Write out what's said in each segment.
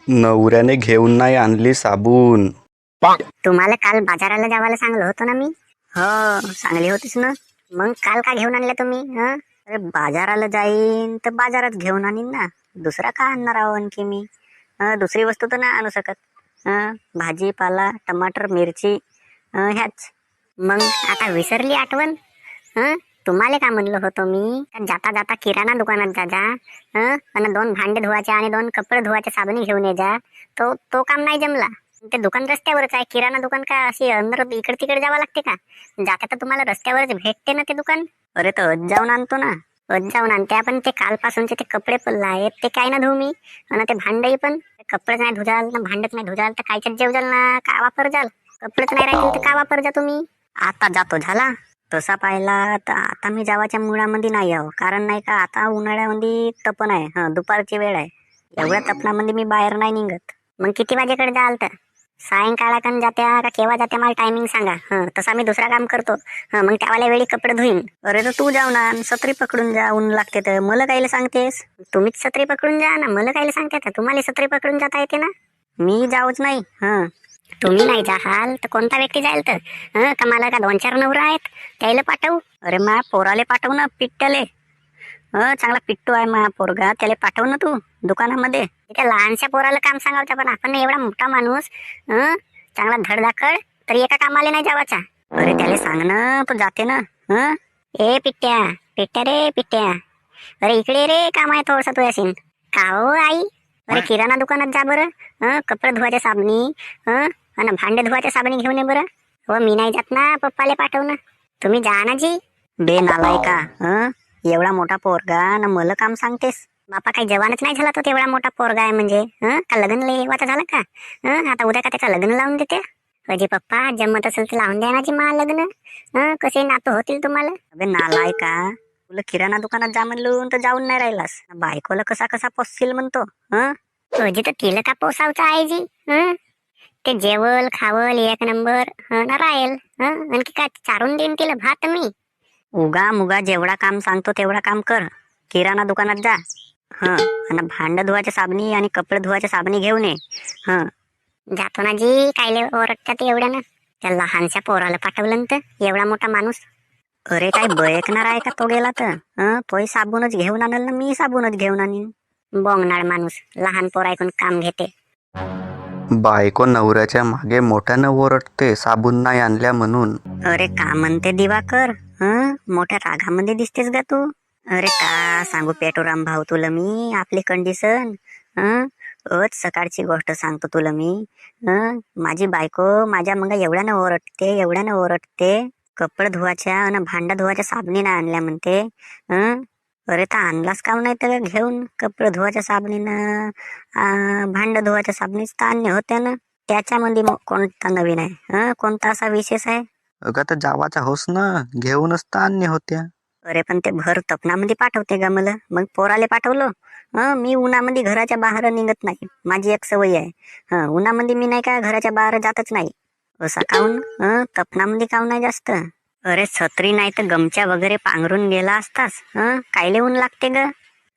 नवऱ्याने घेऊन नाही आणली साबून. तुम्हाला काल बाजाराला जावायला सांगलं होतं ना मी. हो चांगली होतीस ना. मग काल का घेऊन आणल्या तुम्ही? अरे बाजाराला जाईन तर बाजारात घेऊन आणीन ना. दुसरा का आणणार आहो आणखी मी? दुसरी वस्तू तर नाही आणू शकत. भाजीपाला टमाटर मिरची ह्याच. मग आता विसरली आठवण? तुम्हाला काय म्हणलं होतं मी? जाता जाता किराणा दुकानात जा जा. आणि 2 भांडे धुवायचे आणि 2 कपडे धुवायचे साबणी घेऊन ये जा. तो काम नाही जमला. ते दुकान रस्त्यावरच आहे. किराणा दुकान का अशी अंदर इकडे तिकडे जावं लागते का? जाता तर तुम्हाला रस्त्यावरच भेटते ना ते दुकान. अरे तर आज जाऊन आणतो ना. आज जाऊन आणते. आपण ते कालपासूनचे ते कपडे पण आहेत ते काय ना धुऊ मी. आणि ते भांडे पण. कपडेच नाही धुजाल ना भांडच नाही धुजाल तर कायच्यात जेवजाल ना. का वापर जाल? कपडेच नाही राहतील तर का वापर जा तुम्ही? आता जातो झाला. तसा पाहिला तर आता मी जावाच्या मुळामध्ये नाही आहो. कारण नाही का आता उन्हाळ्यामध्ये तपन आहे. दुपारची वेळ आहे. एवढ्या तपनामध्ये मी बाहेर नाही निघत. मग किती वाजेकडे जाल तर? सायंकाळाकडे जात्या का केव्हा जात्या मला टायमिंग सांगा. तसा मी दुसरा काम करतो. मग त्यावाल्या वेळी कपडे धुईन. अरे तर तू जाऊ ना सत्री पकडून जा. ऊन लागते तर मला कायले सांगतेस? तुम्हीच सत्री पकडून जा ना. मला कायले सांगते? तुम्हाला सत्री पकडून जाता येते ना. मी जाऊच नाही. तुम्ही नाही जाहाल तर कोणता व्यक्ती जाईल तर? का मला का 2-4 नवरा आहेत त्याला पाठवू? अरे मा पोराले पाठवू ना पिट्ट्याले. चांगला पिट्टू आहे मा पोरगा. त्याला पाठव ना तू दुकानामध्ये. त्या लहानशा पोराला काम सांगावचं पण आपण एवढा मोठा माणूस चांगला धडधाकड तरी एका कामाला नाही जावाचा. अरे त्याला सांग ना तो जाते ना. ए पिट्ट्या पिट्ट्या रे पिट्ट्या. अरे इकडे रे काम आहे थोडसा तू यासीन. का हो आई? अरे किराणा दुकानात जा बरं. कपडे धुवायच्या साबणी आणि भांडे धुवायच्या साबणी घेऊन ये बरं. हो मी नाही जात ना. पप्पाले पाठव ना. तुम्ही जा ना जी. बे नालाय का? एवढा मोठा पोरगा ना मला काम सांगतेस? बापा काही जवानच नाही झाला तो तेवढा मोठा पोरगा आहे म्हणजे. का लग्न लेवाचा झाला का? आता उद्या का त्याचं लग्न लावून देते? अजी पप्पा जमत असेल तर लावून द्या ना जी मा लग्न. कसे नातं होतील तुम्हाला? अबे नालाय का? तुला किराणा दुकानात जा म्हणलं तर जाऊन नाही राहिलास. बायकोला कसा कसा पोसशील म्हणतो. अजी तर तिला का पोसावचं आहे जी? ते जेवल खावल एक नंबर ना राहील. आणखी काय चारून देईन तिला भात मी? उगा मुगा जेवढा काम सांगतो तेवढा काम कर. किराणा दुकानात जा. आणि भांड धुवायच्या साबणी आणि कपडे धुवायच्या साबणी घेऊन ये. जातो ना जी. कायले ओरडतात एवढ्यानं? त्या लहानशा पोराला पाठवलं तर एवढा मोठा माणूस. अरे काय बयकणार आहे का तो गेला तर? तोही साबूनच घेऊन आणल ना मी साबूनच घेऊन आणीन. बोंगनाळ माणूस लहान पोर ऐकून काम घेते. बायको नवऱ्याच्या मागे मोठ्यानं ओरडते साबून नाही आणल्या म्हणून. अरे का म्हणते दिवाकर? मोठ्या रागामध्ये दिसतेस गा तू. अरे का सांगू पेटोराम भाऊ तुला मी आपली कंडिशन. आज सकाळची गोष्ट सांगतो तुला मी. माझी बायको माझ्या मग एवढ्यानं ओरडते. कपडे धुवायच्या आणि भांडा धुवायच्या साबणी नाही आणल्या म्हणते. अरे तर आणलास का नाही तर घेऊन कपडे धुवायच्या साबणीनं भांड धुवायच्या साबणीच तर आणणे होत्या ना. त्याच्यामध्ये मग कोणता नवीन आहे? कोणता असा विशेष आहे? अगं तर जावाचा होस ना घेऊनच तर आणणे होत्या. अरे पण ते भर तपनामध्ये पाठवते का मला? मग पोराले पाठवलं. मी उन्हामध्ये घराच्या बाहेर निघत नाही. माझी एक सवय आहे. उन्हामध्ये मी नाही का घराच्या बाहेर जातच नाही. असा काऊन? तपनामध्ये काऊन नाही जास्त? अरे छत्री नाही तर गमच्या वगैरे पांघरून गेला असतास. कायले ऊन लागते ग?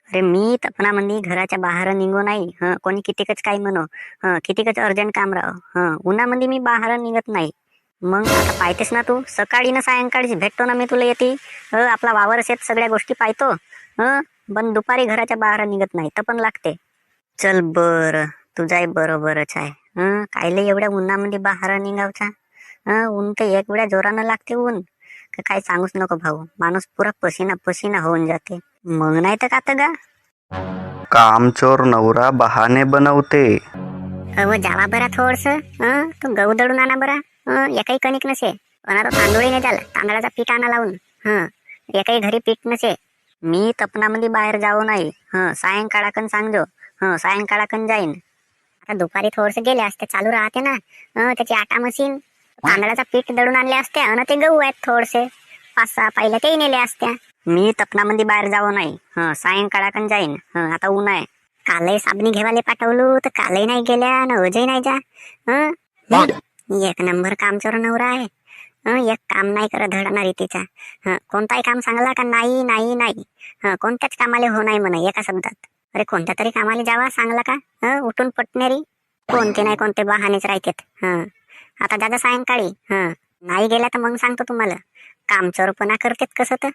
अरे मी तपनामध्ये घराच्या बाहेर निघू नाही. कोणी कितीकच काय म्हणो. कितीकच अर्जंट काम राहो. उन्हामध्ये मी बाहेर निघत नाही. मग आता पाहतेस ना तू. सकाळी ना सायंकाळी भेटतो ना मी तुला येते. आपला वावर शेत सगळ्या गोष्टी पाहतो. पण दुपारी घराच्या बाहेर निघत नाही तर पण लागते. चल बर तुझाही बरोबरच आहे. कायले एवढ्या उन्हामध्ये बाहेर निघावचा? ऊन तर एक वेळा जोरानं लागते ऊन. काय सांगूच नको भाऊ. माणूस पुरा पसीना पसीना होऊन जाते. मग नाही तर का गा. कामचोर नवरा बहाणे बनवते. जावा बरा थोडस. तू गहू दळून आणा बरा. एकही कणिक नसे. पण आता तांदूळही नाही झाला. तांदळाचा पीठ आणा लावून. एकही घरी पीठ नसे. मी तपनामध्ये बाहेर जाऊ नाही. सायंकाळाकन सांगजो. सायंकाळाकन जाईन. आता दुपारी थोडस गेले असते चालू राहते ना. त्याची आटा मशीन तांदळाचा पीठ दळून आणले असते आणि ते गहू आहेत थोडसे 5-6 पाहिल्या तेही नेले असत्या. मी तपनामध्ये बाहेर जाऊ नाही. सायंकाळाकन जाईन. आता ऊन आहे. कालही साबणी घेवाले पाठवलो तर कालही नाही गेल्या ना अजही नाही जा. एक नंबर कामचोर नवरा आहे. एक काम नाही करत धडणार तिचा. कोणताही काम सांगला का नाही नाही नाही. कोणत्याच कामाले हो नाही म्हणा एका शब्दात. अरे कोणत्या तरी कामाला जावा सांगला का उठून पटणारी कोणते नाही कोणते बहानेच राहतात. आता दादा सायंकाळी नाही गेला तर मग सांगतो तुम्हाला काम चोरपणा करतात कसं तर.